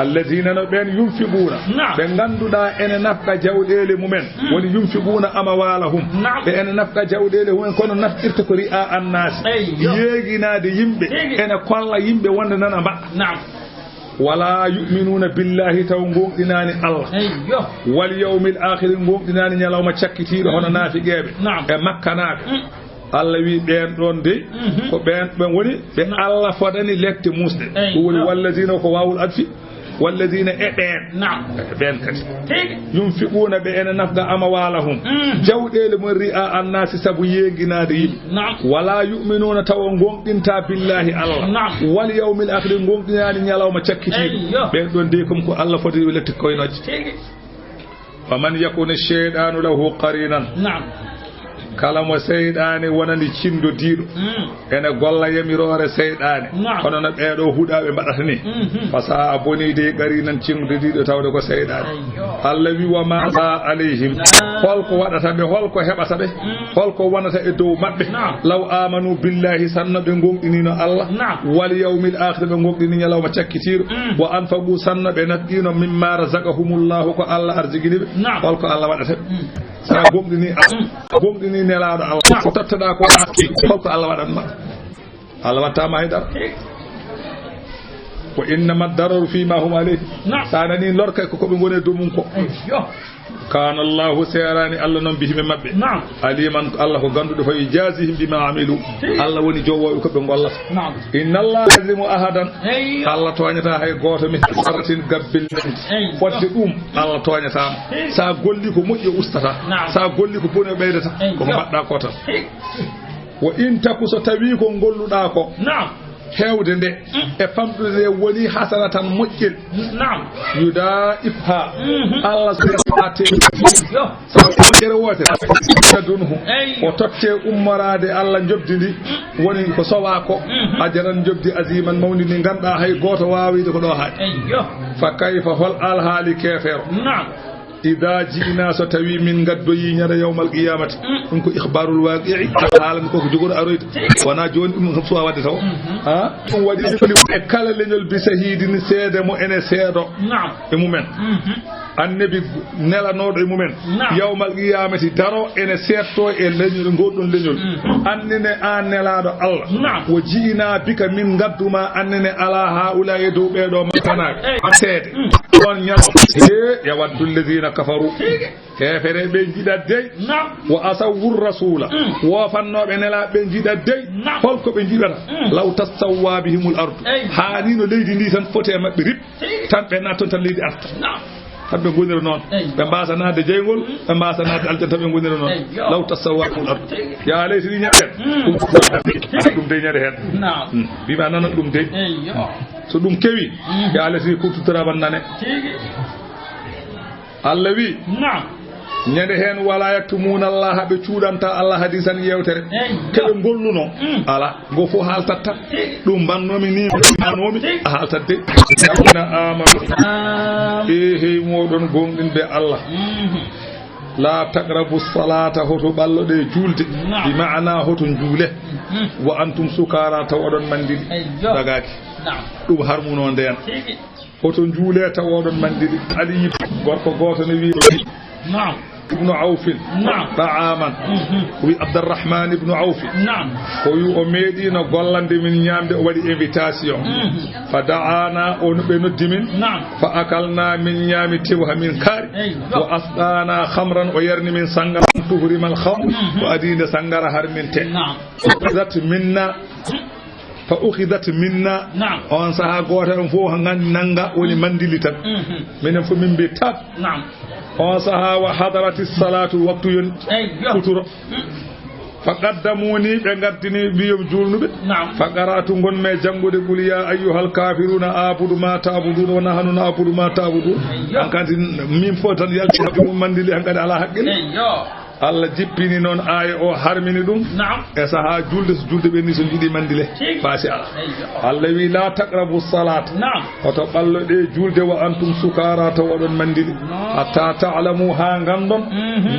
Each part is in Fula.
alladina no ɓen yunfiquna ɓe ganduɗa ene nafka jawɗele mumen woni yunfiquna amwalahum ɓe ene nafka jawɗele mumen kono naftirta ko ri'a annasi yeeguinade yimɓe ene kolla yimɓe wonde nana mbaɗa wala yu'minuna billahi taw gonɗinani Allah wal yawmil akhir gonɗinani ñalawma cakkitiɗo hono naafiqeɓe e makkanaɓe Allah wi ɓen ɗon de ko ɓen woni ɓe Allah fodani lekte musɗe ɗum woni walladina ko wawul adfi walladina e ɓen kadi yunfiquna ɓe ene nafga amwalahum jawɗele mon ri'a annasi saabu yeeguinade yimɓe wala yu'minuna tawa gonɗinta billahi Allah wal yawmil akhir gonɗinani ñalawma cakkitiɗo ɓen ɗon de comme ko Allah foti lekte koynoje faman yakuna shaytanu lahu qarinan kala mo seyɗane wonani cindodiɗo ene golla yamirore seyɗane kono no ɓeɗo huuɗaɓe mbaɗata ni par ce que a bonide gari nan cindodiɗo tawde ko seyɗane Allah wi wa ma sa alayhim holko waɗata ɓe holko heɓata ɓe holko wonata e dow mabɓe law amanu billahi sanno ɓe gonɗinino Allah wal yawmil akhir ɓe gonɗini ñalawma cakkitiɗo wa anfaqu sanno ɓe nafqino mimma razaqahumullahu ko Allah arziguiniɓe holko Allah waɗata sa gomɗini nelaɗo Allah ko tottaɗa ko holko Allah waɗanma Allah wattama haydara ko innama dararu fima hum alayhi sa nani lorkay koɓe goni e dow mum ko kana Allahu serani Allah noon bihime mabɓe aliman Allah ko ganduɗo fa yajazihim bima amilu Allah woni jowoɓe koɓe gollata inna Allah yazimu ahadan Allah toñata hay goto mi saratin gabbil fodde ɗum Allah toñatama sa golli ko moƴƴi ustata sa golli ko bone ɓeydata koko mbaɗɗa ko tan wo in taku so tawi ko golluɗa ko heewde nde e famɗude nde woni hasana tan moƴƴel yuda ifha Allah soate ere wote adunhu o totte ummorade Allah jobdidi woni ko sowa ko ajaran jobdi aziman mawni ni ganda hay goto wawide ko ɗo haadi fa kayfa hol alhaali kefero إذا جئنا ستوي من قد بينا يوم القيامة إنكو إخبار الواقع حالا كوك جغور أرويد وانا جون من خمسوا وادي سوا ودي كلا لنجل بسهيد نسيد مو إن سيدو المؤمن النبي نلا نور المؤمن يوم القيامة دارو إن سيدو لنجل نقول لنجل أننا نلا دو الله وجئنا بك من قد ما أننا على هؤلاء يدو بيدو مكانا سيد يا ود الذين كفروا كافر بنجد الدين وأسوا الرسول وفنوا بنلا بنجد الدين فلك بنجد لو تسوى بهم الأرض حانين ليدي نيسان فتح مبريب تنبنا تنتن ليدي أرض تبي غونير نون بمباسا ناد جيغول بمباسا ناد الجنت تبي غونير نون لو تسوى الأرض يا ليسي نيات دum de ñade hen bima nana dum de so dum kewi ya lesi kututora bannane Allah wi ñande hen wala yaktumuna Allah be cuudanta Allah hadisan yewtere kebe golluno ala go fo haltatta dum bannomi ni anomi haltadde na amanu he modon gonginde Allah la taqrabu salata hoto ballode julde bi ma'ana hoto juule wa antum sukara tawodon mandidi dagaki dum harmuno nden hoto juule tawodon mandidi ali gorko goto ne wi ابن عوف طعاما وي عبد الرحمن ابن عوف وي أميدي نقولند من يامد ودي انفيتاسيون فدعانا ونبندي من فأكلنا من يام توها من كار وأسقانا خمرا ويرني من سنغر تهرم الخمر وأدين سنغر هر من تي ذات منا فأخذت منا on saha goto fo nanga woni mandilitan minen fo min be tat on saha wa hadarati salatu waqtu yon kuturo faqaddamuni be gaddini biyum julnube faqaratu gon me jangude qul ya ayyuhal kafiruna abudu ma ta'budun wa nahnu na'budu ma ta'budun ankanti min fo tan yalti habbu mandili hankade ala haqqin Allah jippini non aya o harmini dum e saha julde be ni so jidi mandile fasi Allah wi la taqrabu salat oto ballode julde wa antum sukara to wadon mandili hatta ta'lamu ha gandon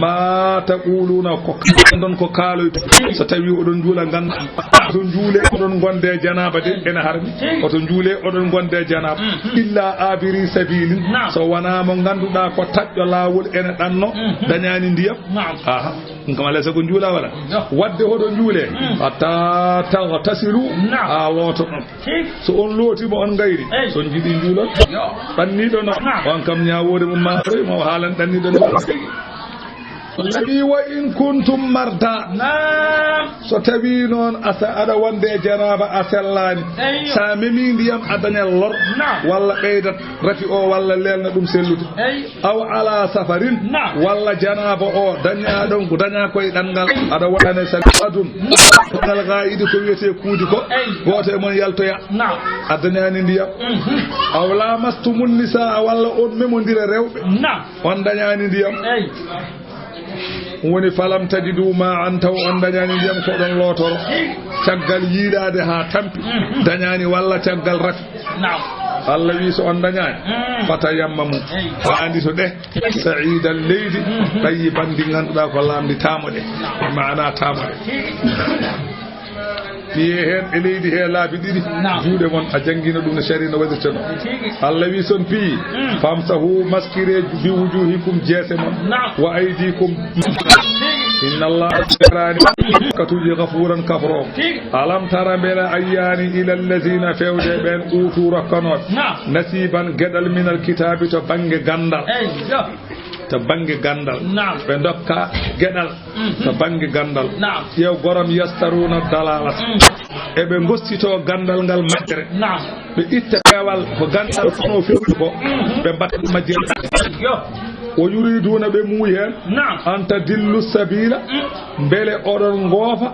ma taquluna ko gandon ko kaloy so tawi odon jula ganda oto juule oɗon gonde janaba de ene harmi oto juule oɗon gonde janaba illa abiri sabili so wona mo ganduɗa ko taƴƴo lawol ene ɗanno dañani ndiyam aha ɗum kam alay sago juula wala wadde hoɗo juule hatta tagtasilu ha looto ɗon so on lootima on gayri son jiiɗi juulon ɗanniɗo no on kam ñawode mum maɗoy mo haalan ɗanniɗo no laɓi wa in kuntum marda so tawi noon aɗa wonde janaba a sellani sa memi ndiyam a dañal lor walla ɓeydat rafi o walla lelna ɗum sellude aw ala safarin walla janaba o dañaɗon ko daña koye ɗanngal aɗa waɗane saadum ngal gayidi ko wiyete kuudi ko goto e mon yaltoya a dañani ndiyam aw lamastumun nisa walla on memodira rewɓe on dañani ndiyam woni falam tajidu ma an taw on dañani ndiyam ko ɗon lootoro caggal yiiɗade ha tampi dañani walla caggal rafi Allah wi so on dañani fata yamma mum ha andi to ɗe sa'idan leydi ɗayi bandi ganduɗa ko lamdi tamoɗe mana tamoɗe piye hen e leydi he laabi ɗiɗi juuɗe mon a jangguino ɗum no sari no waɗirta ɗo Allah wi son piyi famsahu maskire bi wujuhikum jeese mon wa aydikum inna allaha serani katuji gafuran kafro alam tara mbela ayyani ila allazina fewde ɓen utu rokkanoɓe nasiban gueɗal minal kitabi to banggue gandal to banggue gandal ɓe dokka gueɗal to banggue gandal ƴeew gorom yastaruna dalalat eɓe gostito gandal ngal majjere ɓe itta peewal ko gandal fono fewde ko ɓe mbatta majjere o yuriduna ɓe muuyi hen anta dillu sabila beele oɗon goofa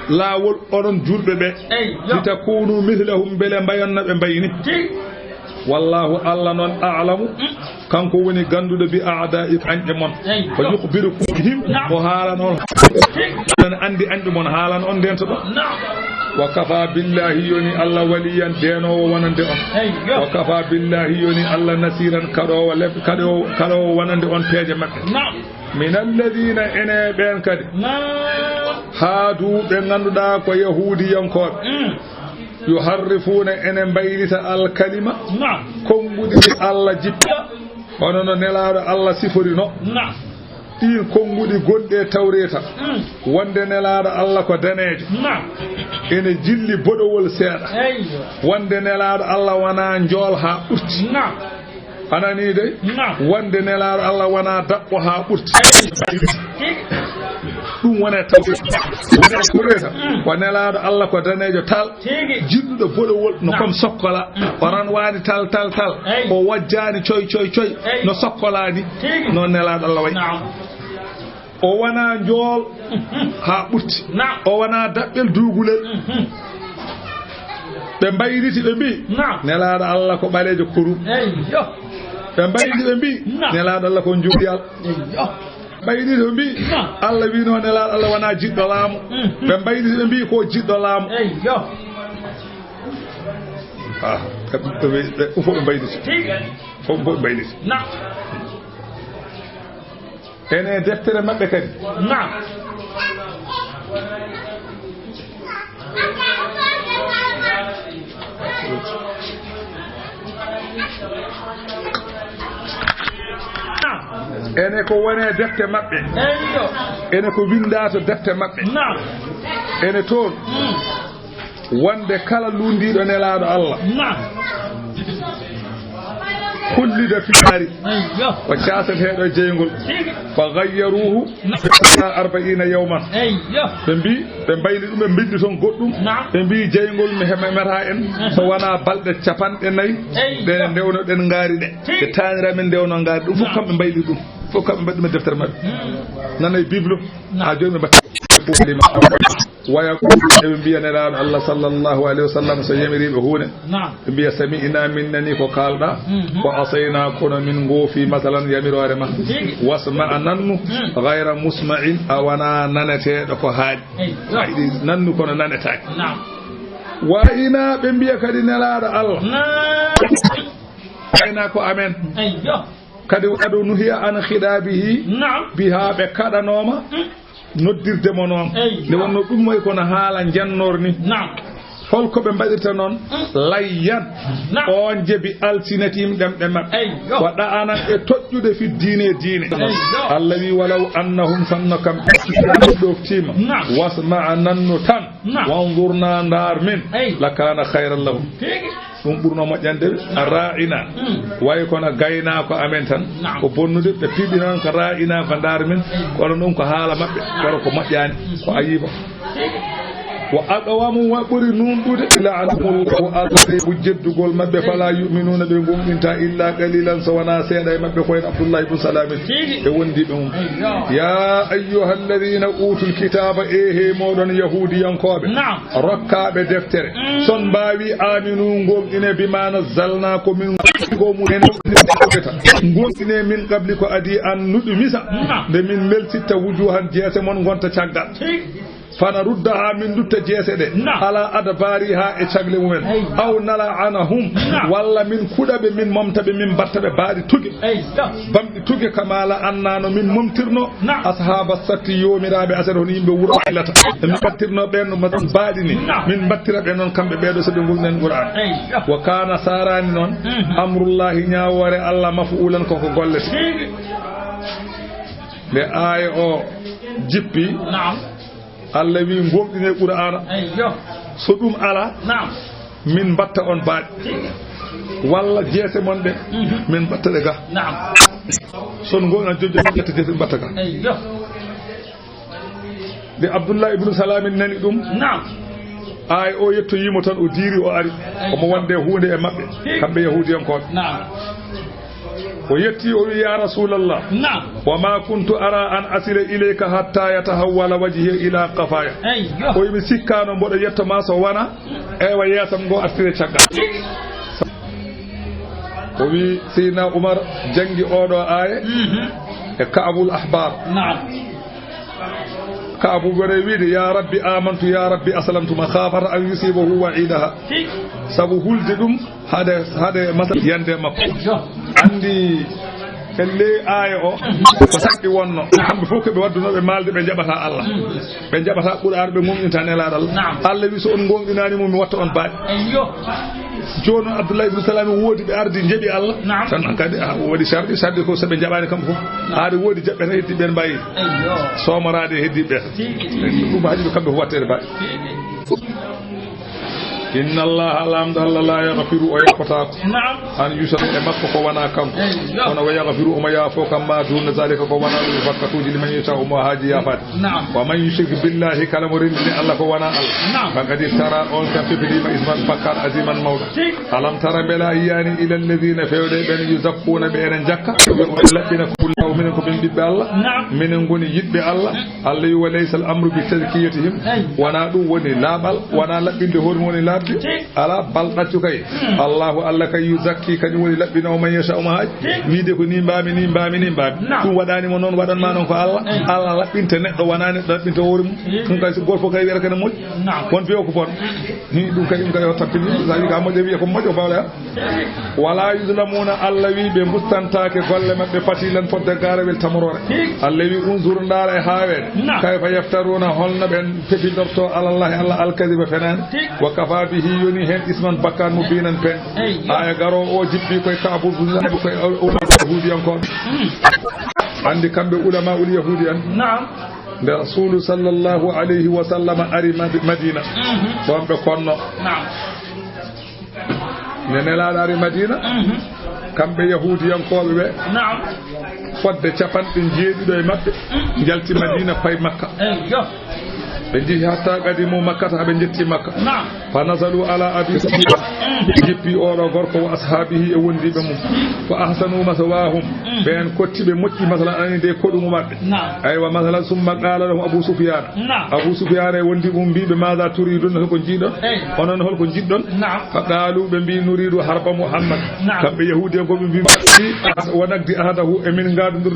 laawol oɗon julɓe ɓe litakunu mihlahum beele mbayonna ɓe mbayni wallahu Allah noon a'lamu kanko woni ganduɗo bi a'da'i anƴe mon ko yukhbirukum bihim o haalan on andi anƴe mon haalan on ndento ɗo wa kafa billahi yoni Allah waliyan denowo wonande on wa kafa billahi yoni Allah nasiran kaɗowo leb kaɗowo wonande on peeje maɓɓe min alladina ene ɓen kadi haadu ɓe ganduɗa ko yahudiyankoɓe yuharrifuna ene mbaylita alkalima konguɗi ɗi Allah jippi hono no nelaɗo Allah siforino ɗin konguɗi gonɗe tawreta wonde nelaɗo Allah ko danejo ene jilli boɗowol seeɗa wonde nelaɗo Allah wona jool ha ɓurti anani de wonde nelaɗo Allah wona daɓɓo ha ɓurti ɗum wone tawreta ko nelaɗo Allah ko danejo tal jilluɗo boɗowol no comme sokkola oran wani tal o wajjani coy no sokkolani no nelaɗo Allah way o wona jool ha ɓurti o wona daɓɓel dugulel ɓe mbayriti ɓe mbi nelaɗo Allah ko ɓalejo korum ɓe mbayriti ɓe mbi nelaɗo Allah ko juuɗiyal ɓayriti ɓe mbi Allah wino nelaɗo Allah wona jiɗɗo laamu ɓe mbayriti ɓe mbi ko jiɗɗo laamu fof ɓe mbayriti fof ɓe mbayriti ene deftere maɓɓe kadi ene ko wone defte maɓɓe ene ko winda to defte maɓɓe ene toon wonde kala lundiɗo nelaɗo Allah kullida fiari o casateɗo jeygol fa gayyaruhu 40 yawman ɓe mbayli ɗum ɓe bindi toon goɗɗum ɓe mbi jeygol mi meta en so wona balɗe 4 ɗe ndewno ɗen gaari ɗe ɓe taniramen ndewno gaari ɗum fof kamɓe mbayli ɗum fof kamɓe mbaɗi ɗum e deftere maɓɓe nana e bible ha joni ɓe mbatta waya eɓe mbiya nelaɗo Allah sallllahu alayhi wa sallam so yamiriɓe hunde ɓe mbiya sami'ina min nani ko kalɗa ko asayna kono min goofi masalan yamirore ma wasma nannu gayra musma'in a wona naneteɗo ko haaɗi ayiɗi nannu kono nanetaki wa ina ɓe mbiya kadi nelaɗo Allah ayna ko amen kadi waɗo nuhiya an khidabihi biha ɓe kaɗanoma noddirde mo noon nde wonno ɗum moy kono haala jannor ni holko ɓe mbaɗirta noon layyan on jebi alsinatim ɗemɗe maɓɓe waɗa anan e toƴƴude fi diine Allah wi walaw annahum sanno kam ɗoftima wasma'a nanno tan wanzurna ndar min lakana hayran lahum ɗum ɓurno moƴƴande a ra'ina way kono gaynako amen tan ko bonnude ɓe piɗi noon ko ra'ina ko ndar min kono ɗum ko haala maɓɓe kono ko moƴƴani ko ayiba wa aqwamu wa ɓuri nunɗude la'anahumullahu allahu jeddugol maɓɓe fala yu'minuna ɓe gumɗinta illa qalilan so wona seeɗa e maɓɓe koyen Abdullah ibn Salamin e wondiɓe mum ya ayyuhalladhina utul kitaba he moɗon yahudiyankoɓe rokkaɓe deftere son mbawi aminu gomɗine bima nazzalna ko min gomumen gomɗine min qabli ko adi an nuɗumisa nde min melsitta wujuhan jeese mon gonta caggal fana ruddaha min dutta jeese ɗe ala adabari ha e cagle mumen aw nala anahum walla min kuɗaɓe min momtaɓe min battaɓe baaɗi tuge bamɗi tuge kamala annano min momtirno ashaba satti yomiraɓe asere hono yimɓe wuuro illata min battirno ɓen no maɗon baaɗi ni min battira ɓe noon kamɓe ɓeɗo soɓe gumɗen Qur'an wa kana sarani noon amrullahi ñawore Allah mafuulan koko gollete nde aaya o jippi Allah wi gomɗine Qur'ana so ɗum ala min batta on baaɗi walla jeese mon ɗe min batta ɗe ga son gona jojo ƴetta jeese batta ga de Abdullah ibn Salamin nani ɗum ay o yettoyimo tan o diiri o ari omo wonde hunde e maɓɓe kamɓe yahudiyankoɓe o yetti o wi ya rasulallah wa ma kuntu ara an asila ilayka hatta yatahawwala wajhi ila qafaya o wi mi sikkano mboɗo yettoma so wona ewa yeesam ngo artire caggal o wi Seydina Oumar jangi oɗo aya e Ka'bul ahbar Ka'bu gore wiide ya rabbi amantu ya rabbi aslamtu makhafata an yusibahu wa'idaha sabu hulde ɗum hade masal yande makko andi elle aya o ko sakki wonno kamɓe fof koɓe waddunoɓe malde ɓe jaɓata Allah ɓe jaɓata Qur'an ɓe gomɗinta nelaɗo Allah wi so on gomɗinani mum mi watta on baaɗi joni Abdullah ibn Salam woodi ɓe ardi jeeɓi Allah tan kadi waɗi sardi ko soɓe jaɓani kamɓe fof haade woodi jaɓɓete heddi ɓen mbayi somarade heddi ɓe ɗum haji ɓe kamɓe fof wattede baaɗi inna allaha lamdo Allah la yaghfiru o yaghfotako an yushraka e makko ko wana kanko kono wa yaghfiru omo yaafo kam ma duna zalika ko wana ɗum fakkatuji liman yasha omo haaji yaafade wa man yushrik billahi kala mo rendini Allah ko wana Allah faqad tara on kam fifidima isman fakkat aziman mawɗo alam tara bela yiyani ila alladhina fewde ɓen yuzakkuna ɓe enen jakka ɓe laɓɓina ko kullaw minen ko ɓen ɓiɓɓe Allah minen goni yiɗɓe Allah Allah wi wa laysa al amru bi tazkiyatihim wana ɗum woni laaɓal wana laɓɓinde hoore woni laaɓ ala balɗaccu kay Allah kay yuzakki kañum woni laɓɓinowo man yasha uma haaj wiide ko ni mbami ɗum waɗanimo noon waɗanma noon ko Allah laɓɓinta neɗɗo wona neɗɗo laɓɓinta hoore mum ɗum kay so goto fof kay wiyata kene moƴƴi won fiyo ko bon ni ɗum kay o tappini sa wi ka moƴƴo wiya ko moƴƴo bawle wala yuslamuna Allah wi ɓe gustantake golle mabɓe patilan fodde garawel tamorore Allah wi unzur ndaara e haawede kayfa yaftaruna holno ɓen pepidorto alallahi Allah alkadiba fenani wa kafa bihi yoni hen isman bakkan mubinan pen aya garo o jibbi koye Ka'bu koye yahudiyankoɓe andi kamɓe ulama ul yahudi en nde rasulu sallllahu alayhi wa sallam ari Madina ɗon ɓe konno ne nelaɗo ari Madina kamɓe yahudiyankoɓe ɓe fodde capanɗe jeeɗiɗo e maɓɓe jalti Madina paye Makka ɓe jeehi hatta qadimu makkata haɓe jetti Makka fa nasalu ala abi Sufyan jippi oɗo gorko wa ashabihi e wondiɓe mum fa ahsanu masawahum ɓen kottiɓe moƴƴi masalan ani nde koɗumu maɓɓe aywa masalan summa qala lahum Abu Sufyan e wondiɓe mum mbiɓe maga turidun holko jiiɗon onon holko jiɗɗon fa qalu ɓe mbi nuridu harba Muhammad kamɓe yahudi en koɓe mbi wonagdi ahadahu emin gadudir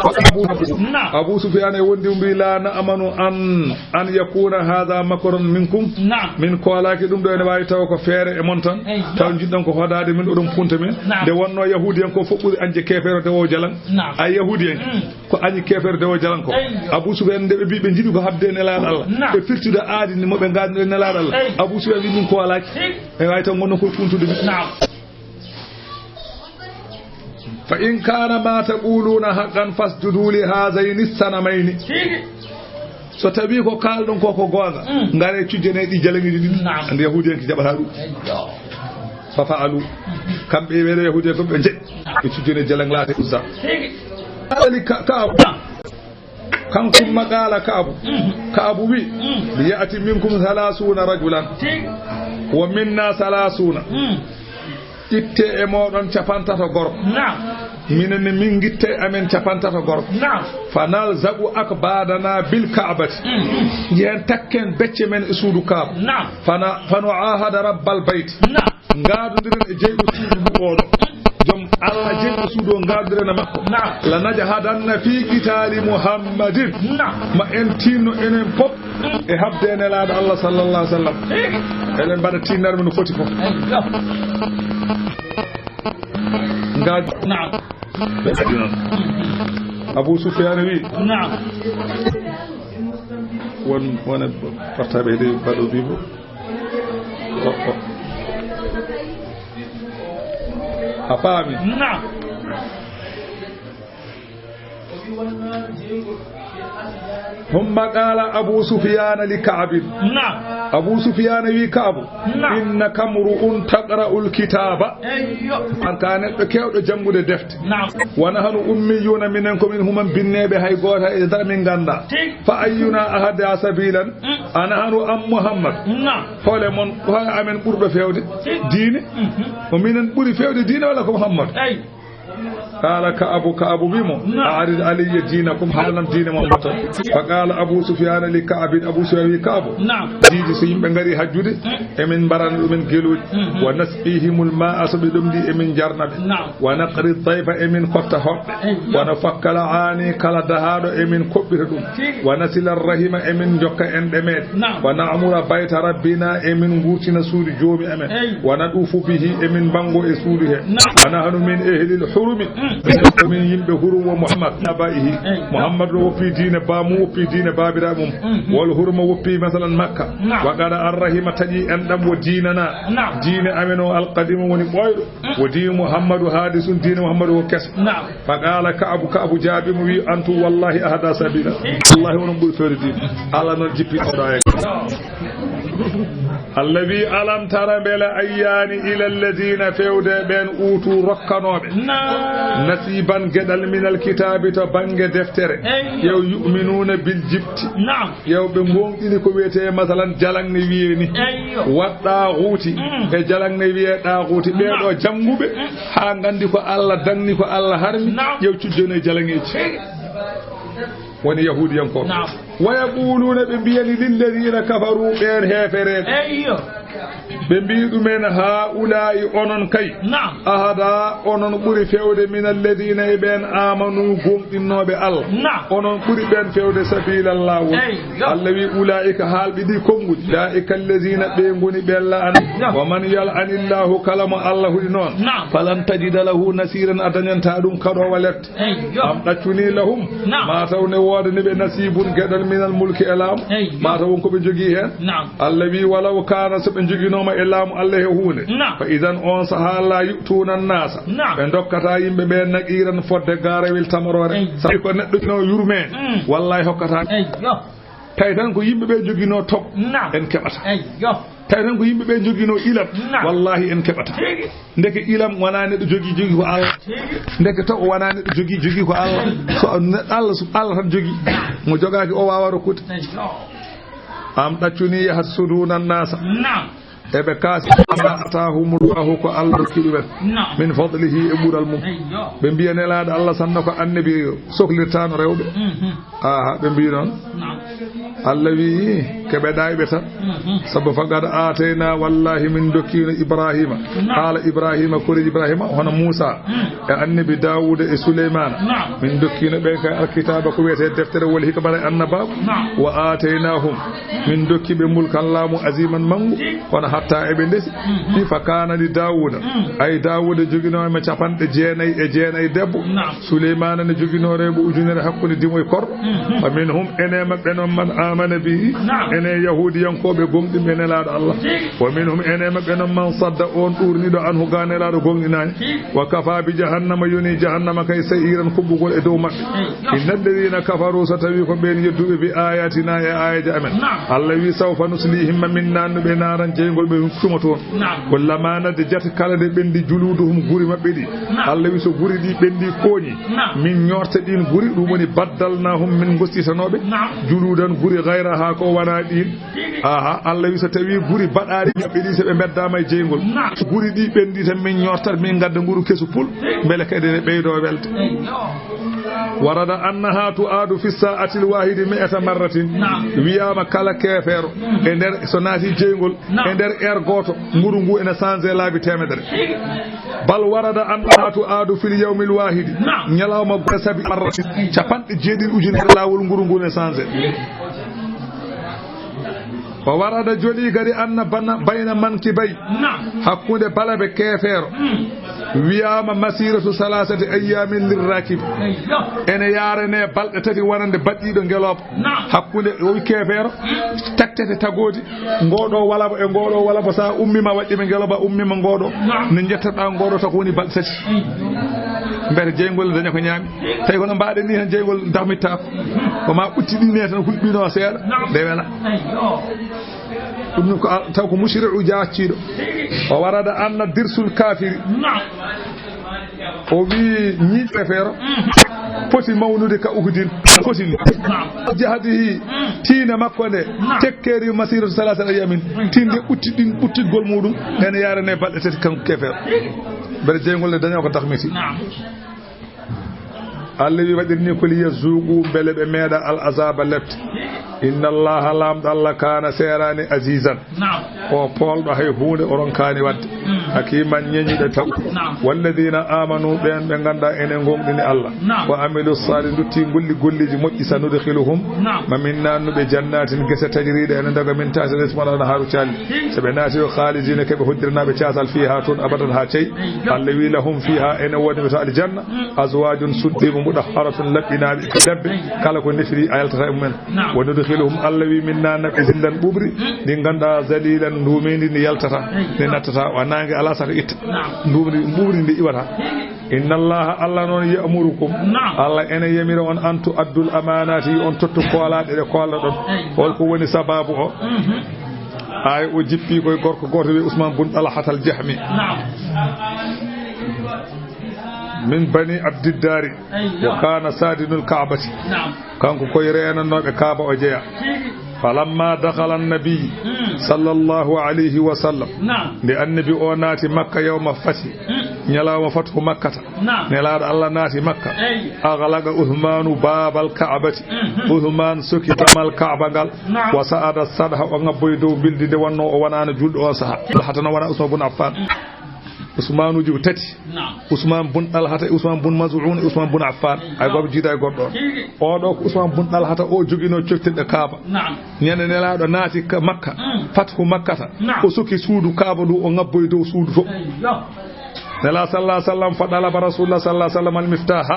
Abu Sufyan e wondiɓe mbi la na amanu an yakuna hada makron minkum min koolaki ɗum ɗo ene wawi taw ko feere e mon tan taw jiɗɗon ko hodade min oɗon punta min nde wonno yahudi en ko foɓɓude añde kefere dewo jalan ay yahudi en ko añi kefere dewo jalan ko Abou Soufiane nde ɓe mbi ɓe jiiɗi ko habde nelaɗo Allah ɓe firtude aadi ni moɓe gadno nelaɗo Allah Abou Soufiane wi min koolaki e wawi taw gonno koye puntude min fa in kana ma taquluna haqqan fasjudu li hadayni sanamayni so tawi ko kalɗon ko gonga ngare cujjene ɗi jalaŋiɗi ɗi ande yahudi en ki jaɓata ɗum fa faalu kamɓe ɓeɗo yahudi en ko ɓe jeɗ ɓe cujjene jalaŋ laate usa ali kaabu kankumma qala kaabu wi ya'ti minkum 30 rajulan wa minna 30 itte e moɗon capantata gorko minenne min guitte amen capantata gorko fanal zabu akbadana bil ka'bati yen takken becce men e suudu kaaba fano ahada rabbal bayt ngaadodiren e jeyɗo suudu oɗo joom Allah jeyɗo suudu o ngaadodiren e makko la najahadanna fi qitali muhammadin ma en tinno enen pop e habde nelaɗo Allah sallallahu alaihi wasallam enen mbaɗa tinnare men no foti fof ngaadi Abou Soufiane wi wona portable de baɗo bibo a faami ثم قال أبو سفيان لكعب أبو سفيان وكعب إنك امرؤ تقرأ الكتاب أركان كيو جنبو دفت ونحن أميون منكم منهم بالنبي هاي غوتا إذا من غندا فأينا أهدى سبيلا أنا أم محمد قال من هاي أمن قرب فيود دين ومن قرب فيود دين ولا محمد قال كأبو بيمو أعرض علي دينكم حالنا دين محمد فقال أبو سفيان لكعب أبو سفيان كعب ديدي سيم بنغري حجود امن بران امن جلود ونسقيهم الماء سبدم دي امن جرنب ونقري الضيف امن فتح ونفك العاني كلا دهادو امن كبردم ونسل الرحم امن جوكا اندمت ونعمر بيت ربنا امن غوتنا سود جومي امن وندوف به امن بانغو اسوده ونحن من اهل الحرم من يمبه هرم ومحمد نبائه محمد وفي دين بامو وفي دين بابرامم والهرم وفي مثلا مكة وقال الرحمة تجي أندم وديننا دين أمنو القديم ونبوير ودين محمد حادث دين محمد وكسر فقال كعب جابم وي أنتو والله أهدى سبيلا الله ونبوي فردين على نجيب أدائك الذي ألم ترى بلا أيان إلى الذين فيود بين أوتوا ركنوب نصيبا جدل من الكتاب تبنج دفتر يو يؤمنون بالجبت يو بمون إني كويته مثلا جلان نبيني والطاغوتي جلان نبي طاغوتي بيدو جنبه هانغاندي كو الله دانغني كو الله هرمي يو تجوني جلانيج woni yahudi en ko wayaquluna ɓe mbiyani lilladina kafaru ɓen heferen ɓe mbi ɗumen haulai onon kay ahada onon ɓuri fewde min alladina e ɓen amanu gomɗinnoɓe Allah onon ɓuri ɓen fewde sabilallah Allah wi ulaika haalɓe ɗi konngudi laika alladina ɓe goni ɓen la'an wa man yal'anillahu kala mo Allah huɗi noon falan tajida lahu nasiran a dañanta ɗum kaɗowa lefte am ɗaccuni lahum ma tawne woode ne ɓe nasibun gueɗal minal mulki e laamu mata won ko ɓe jogii heen Allah wi walaw kana so ɓe joginoma e laamu Allah e hunde fa idan on saha la yu'tuna nasa ɓe dokkata yimɓe ɓe naqiran fodde garawel tamarore sabi ko neɗɗo no yurmeen wallahi hokkata tawi tan ko yimɓe ɓe jogino top en keɓata tawi tan ko yimɓe ɓe jogino ilam wallahi en keɓata ndeke ilam wona neɗɗo jogi ko Allah ndeke taw wona neɗɗo jogi ko Allah so Allah tan jogi mo jogaki o wawa rokkude am ɗaccuni yahat suduna nasa eɓe kaasi atahumullahu ko Allah rokkiɗu ɓen min fadlihi e ɓuural mum ɓe mbiya nelaɗo Allah sanno ko annabi sohlirtano rewɓe aha ɓe mbi noon Allah wi keɓe ɗayɓe tan sabu faqad atayna wallahi min dokkino Ibrahima haala Ibrahima koriji Ibrahima hono Moussa e annabi Dawuda e Souleymana min dokkino ɓe kay alkitaba ko wiyete deftere woni hikmata annabaɓe wa ataynahum min dokkiɓe mulkan laamu aziman mangu kono hatta eɓe ndesi ɗi fa kana li Dawuda ay Dawuda joguinoma capanɗe jeenayyi debbo Souleymana ne joguino rewɓe ujunere hakkude dimo e korɗo fa minhum ene mabɓe noon man amana bihi ene yahudiyankoɓe gonɗiɓe nelaɗo Allah wa minhum ene mabɓe noon man sadda on ɗurniɗo anhu ga nelaɗo gonɗinani wa kafa bi jahannama yoni jahannama kay sa'iran kuɓɓugol e dow maɓɓe inna alladhina kafaru so tawi ko ɓen yedduɓe bi ayatina e ayaji amen Allah wi sawfa nuslihim min nannuɓe naran jeygol ɓe tuma toon kullama nadde jati kala nde ɓendi juluduhum guri maɓɓe ɗi Allah wi so guri ɗi ɓendi koñi min ñorta ɗin guri ɗum woni baddalnahum min gostitanoɓe juludan guri gayra ha ko wona ɗin aha Allah wi so tawi guri baɗaɗi maɓɓe ɗi soɓe beddama e jeygol guri ɗi ɓendi tan min ñortat min gadda nguru kesu pul beele kadi ne ɓeydo welde warada annaha tu'adu fi sa'ati alwahidi 100 marratin wiyama kala kefeero e nder so naati jeygol e nder goto nguru ngu ene changer laabi temedere bal warada annaha tu'adu fil yawmi alwahidi nyalawma sabi marratin capanɗe jeeɗiɗi ujunere lawol nguru ngu ne changer wa warada joli gadi anna bayna mankibay hakkude balabe kefeero wiyama masiratu salasati ayyamin lirrakib ene yarene balɗe tati wonande baɗɗiɗo ngeloba hakkude o kefeero taktete tagodi ngoɗo walaba e ngoɗo walaba sa ummima waɗɗime ngeloba ummima ngoɗo ne jettata ngoɗo tako woni balɗe tati mbete jeygol daña ko ñaami tawi kono mbaɗen ni tan jeygol darmittako koma ɓuttiɗine tan hulɓino seeɗa nde wela ɗum ko taw ko mushri'u jacciɗo o warada anna dirsul kafiri o wi ñiiƴe feero poti mawnude ka uhdin fotini jahadihi tiina makko nde tekkeri masiratu salasa ayamin tinde ɓuttitgol muɗum ene yarane balɗe tati kanko kefeero mbeɗa jeygol nde daño ko tahmiti Allah wi waɗirni ko liya zuuqu beele ɓe meeɗa al azaba lefte inna allaha lamɗo Allah kana serani azizan o polɗo hay hunde o ronkani wadde hakiman ñeñiɗe taw walladina amanu ɓen ɓe ganda enen gonɗini Allah wa amilu sali dutti golliji moƴƴi sanudkhiluhum mamin nannuɓe jannatin gese tajriɗe ene daga min tasi resmanana haru calli soɓe naati o khalidina keɓe hoddirnaɓe casal fiha toon abadan ha ceyi Allah wi lahum fiha ene woniɓe to aljanna azwajun suddima mudahharatun laɓɓinaɓe ko lebbe kala ko nefiri a yaltata e mumen wonudkhiluhum Allah wi min nannaɓe zillan ɓuɓri ɗi ganda zalilan ndumedi ndi yaltata nde nattata o nangue ala saka itta ɓuɓri ndi iwata inna allaha Allah noon ya'murukum Allah ene yamira on antu addul amanati on tottu koolaɗe ɗe kolla ɗon holko woni sababu o ay o jippi koye gorko goto wi Ousmane bun Talhat al Jahmi min bani abdiddari wa kana sadinul ka'bati kanko koye renanoɓe kaaba o jeeya falamma dakhala annabi sallallahu alayhi wa sallam nde annabi o naati makka yawma fati ñalawma fathu makkata nelaɗo Allah naati makka aghlaqa uthmanu babal ka'bati uthman suki tamal ka'ba ngal wa sa'ada sadha o ngabboy dow bildi nde wonno o wonano julɗo on saha hatano wona Usman bun Affan Usmanuji ko tati Usman bun Talhata Usman bun Maz'un Usman bun Affan ay goɓe jiida e goɗɗo o ɗo ko Usman bun Talhata o jogino coftirɗe kaaba ñande nelaɗo naati makka fathu makkata o suki suudu kaaba ndu o ngabboy dow suudu to nela sallallahu alaihi wasallam fadala rasulullah sallallahu alaihi wasallam al miftaha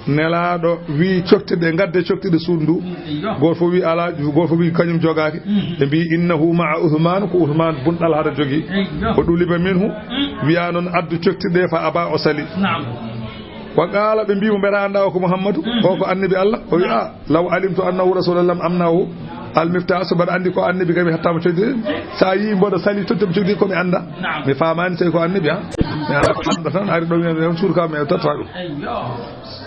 nelaɗo wi coftirɗe gadde coftirɗe suudu goto fo wi ala goto fo wi kañum jogaki ɓe mbi innahu ma'a Uthman ko Uthman bun Talhata jogi o ɗuliba minhu wiya noon addu coftirɗe fa aba o sali wa qala ɓe mbimo mbeɗa anda o ko Muhammadu o ko annabi Allah o wi a law alimtu annahu rasulullah amnahu al miftah so mbaɗa andi ko annabi kam mi hattama coftirɗe sa yi mboɗo sali tottami coftirɗe komi anda mi famani tawi ko annabi ha mi anda tan ari ɗo mi suudu mi totta ɗum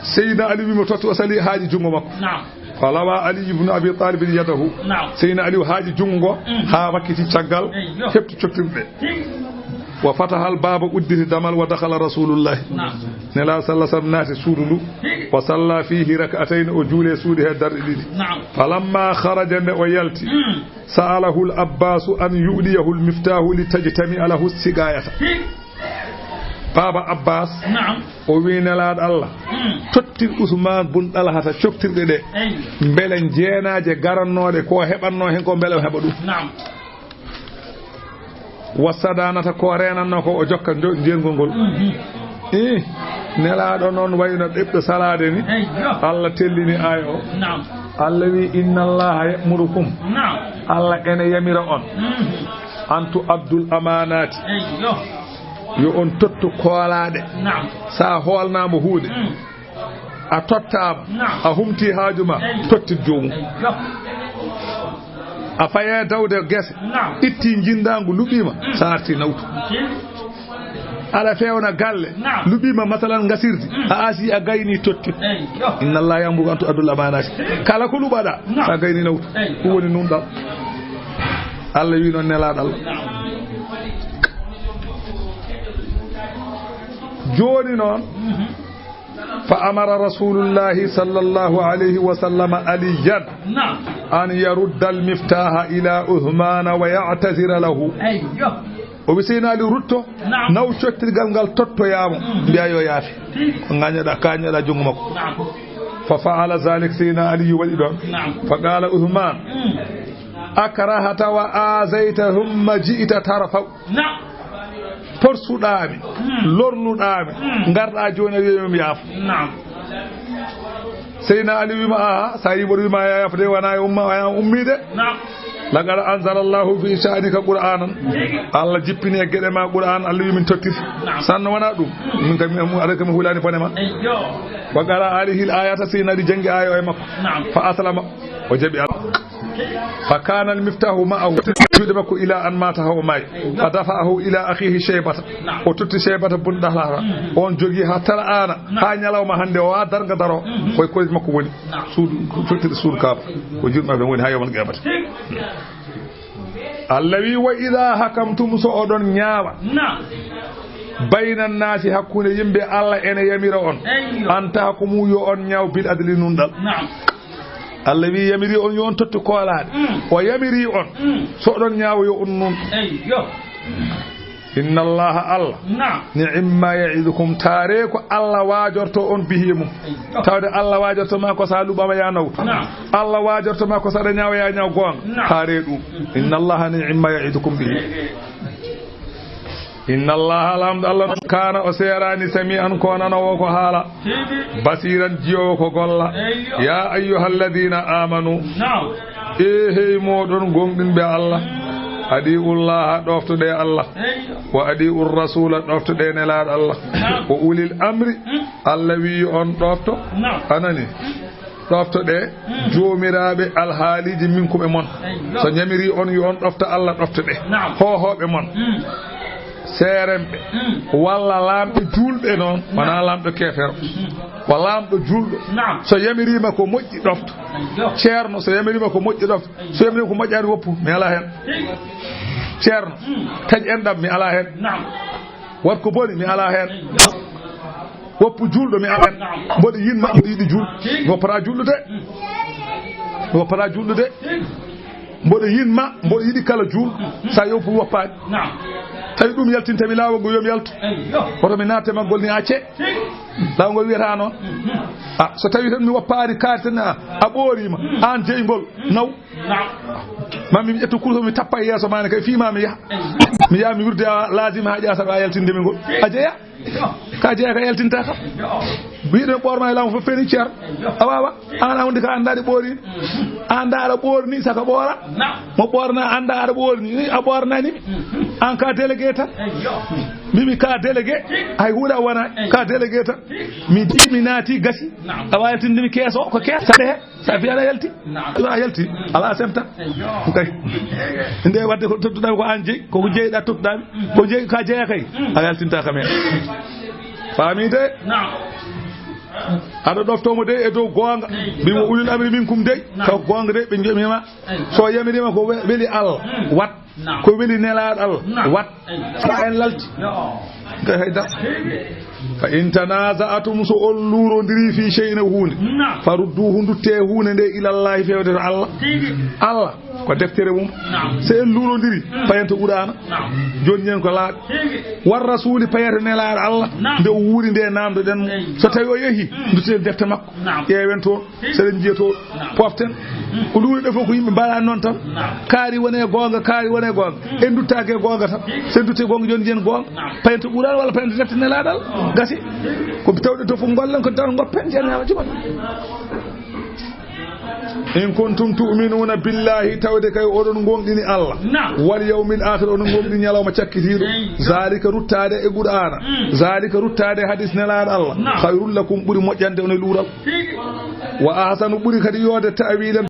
Seydina Ali wimo totta o sali haaji jungo makko falawa Ali ibn Abi Talib yadahu Seydina Ali haaji jungo ngo ha wakkiti caggal hefti coftirɗe wa fataha al baba udditi damal wa dakhala rasulullahi nela sallallahu sallam naati suudu ndu wa salla fihi rak'atayn o juule suudi he darɗe ɗiɗi falamma kharaja nde o yalti sa'alahu al abbas an yu'liyahu al miftahu li tajtami lahu sigayata baba abbas o wi nelaɗo allah tottir ousmane bun ɗalhata coktirɗe ɗe beele jeenaje garannoɗe ko heɓanno hen ko beele o heɓa ɗum wassadanata ko renanno ko o jokka jengol ngol nelaɗo noon wayno ɗeɓɗo salade ni allah tellini aya o allah wi inna allaha ya'murukum allah ene yamira on antu abdul amanati yo on tottu koolaɗe sa hoolnama huude a tottama a humti haaju ma tottit joomum a faye dawde gese itti jindangu luɓima sa arti nawtu ala fewna galle luɓima masalan gasirdi a asi a gayni totti inna allah yambugo antu abdul amanati kala ko luɓaɗa sa gayni nawtu ɗum woni numɗal allah wi noon nelaɗo allah joni noon fa amara rasulullahi sallallahu alayhi wa sallam aliyan an yarudda al miftaha ila uthmana wa ya'tazira lahu o wi seyna ali rutto naw cottirgal ngal tottoyamo mbiya yo yaafe ko gañoɗa kañoɗa jungo makko fa fa'ala zalik seyna ali waɗi ɗon fa qala uthman akrahata wa azayta thumma ji'ta tarfa porsuɗaami lornuɗaami garɗa joni wiyomi yaafo seyna ali wima aha sa yimɓoɗo wima yaafde wona e ummide laqad anzala allahu fi sha'nika qur'anan allah jippini e gueɗe ma qur'an allah wi min tottiti sanno wona ɗum min kam aɗa kami hulani bone ma wa qara alihi l ayata seyna ali janggi aya o e makko fa aslama o jaɓi allah fa kana al miftahu ma'ahu juuɗe makko ila an mata haw maayi fa dafa'ahu ila akhihi shaybata o totti shaybata bun dahlata on jogui ha tara ana ha nyalawma hande o wa darga daro koye koliji makko woni suudu tottide suudu kaaba ko jurmaɓe woni ha yawmal qiyamata allah wi wa idha hakamtum so oɗon ñaawa bayna nnasi hakkude yimɓe allah ene yamira on an tahkumu yo on ñaaw bil adli nunɗal allah wi yamiri on yo on totti koolaɗe o yamiri on so oɗon ñaawo yo on nun inna allaha allah ni'imma ya'idukum taare ko allah waajorto on bihi mum tawde allah waajorto ma ko sa luɓama ya nawtu allah waajorto ma ko saɗa ñaawa ya ñaaw goonga taare ɗum inna allaha ni'imma ya'idukum bihi inna allaha lamdo allah kana o serani sami'an ko nanowo ko haala basiran jiyowo ko golla ya ayyuhalladhina amanu hey moɗon gonɗinɓe allah adi'ullaha ɗoftuɗe allah wa adi'ur rasula ɗoftuɗe nelaɗo allah wa ulil amri allah wi on ɗofto anani ɗoftoɗe jomiraɓe alhaaliji min kuɓe mon so ñamiri on yo on ɗofta allah ɗoftoɗe hohoɓe mon seeremɓe walla laamɓe julɓe noon wona laamɗo kefero ko laamɗo julɗo so yamirima ko moƴƴi ɗofto ceerno so yamirima ko moƴƴi ɗofto so yamirima ko moƴƴani woppu mi ala hen ceerno taƴi enɗam mi ala hen wat ko boni mi ala hen woppu julɗo mi ala hen mboɗo yinma mboɗo yiɗi julɗo woppata julɗude woppata julɗude mboɗo yinma mboɗo yiɗi kala julɗo sa yoppu woppani tawi ɗum yaltintami laawol ngol yomi yaltu oto mi natte maggol ni acce laawol ngol wiyata noon so tawi tan mi woppari kaari tan a ɓoorima an jeygol naw mami mi ƴettu kurso mi tappa e yeeso mane kay fiima mi yaha mi wirde a laasima ha ƴasa ɗo a yaltindemi ngol a jeeya ka jeeya ka yaltinta kam mbiɗen ɓorma e laamu fof feni ceer a wawa an a hunde ka anda ɗe ɓoorini anda aɗa ɓorni saka ɓoora mo ɓorna anda aɗa ɓorni a ɓornanimi an ka délégué tan mimi ka délégué hay huuɗe a wona ka délégué tan mi naati gasi awa yaltindimi keeso ko kees saɗe he sa fi aɗa yalti a yalti ala semta kay nde wadde ko tottuɗami ko an jeeyi koko jeeyiɗa tottuɗami ko jeeyi ka jeeya kay a yaltinta kam hen faami de aɗa ɗoftomo de e dow goonga mbimo ulul amri minkum dey taw goonga de ɓe jomima so yamirima ko weli Allah wat ko weli nelaɗo Allah wat sa en lalti kay hayda fa in tanaza'atum so on luurodiri fi shay'in hunde farudduhu dutte hunde nde ila Allah fewde to Allah ko deftere mum so en luurodiri payento Qur'ana joni nyen ko laaɓi war rasuli payete nelaɗo Allah nde o wuuri nde namdo den so tawi o yehi dutte defte makko ƴeewen toon seɗen jiya toon poften ko luuriɗo fof ko yimɓe mbaɗani noon tan kaari wone gonga en duttake gonga tan sen dutte gonga joni jen gonga payento Qur'ana walla payento defte nelaɗo Allah gasi ko tawde to fu gollen ko tan goppen jennama jibon in kuntum tu'minuna billahi tawde kay odon gongdini Allah wal yawmil akhir odon gongdini nyalawma cakkitido zalika ruttade e Qur'ana zalika ruttade hadis nelaɗo Allah khairul lakum buri mojjande on luural wa ahsanu buri kadi yode ta'wilan